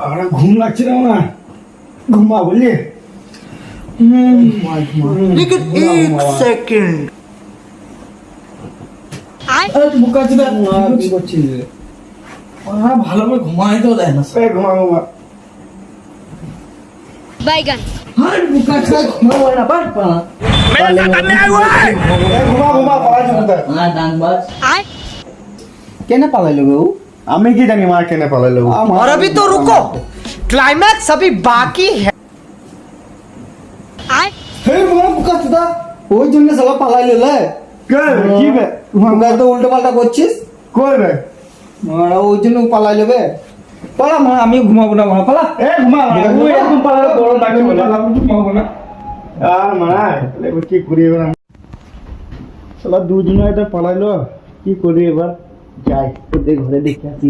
আর ঘুম লাগছে না না ঘুমা বললি लेकिन एक सेकंड বুকা চিদা কি করছিস ভালো করে ঘুমাইতেও দেয় না এ ঘুমা ঘুমা बैगन আর বুকা ছা ঘুমাবো না পার পা ঘুমা ঘুমা পালা চুদা আর ডানবাজ आय কেনে পালাইলো গো আমি কি জানি মা কেনে পালাইলো और अभी तो रुको क्लाइमैक्स अभी बाकी है आय হে ঘুমা বুকা চুদা ওই জন্য সব পালাইলো লে কে কি বে ঘুমা তো উল্টো পাল্টা করছিস কই বে মারা ওই জন্য পালাইলো বে পালা মা আমি ঘুমাবো না মা পালা এ ঘুমা ওই এরকম পালালে বড় ডাকে বলে ঘুমাবো না আর মানা এবার কি করি এবার শালা দুজনে এটা পালাইলো কি করি এবার যাই তোদের ঘরে দেখে আসি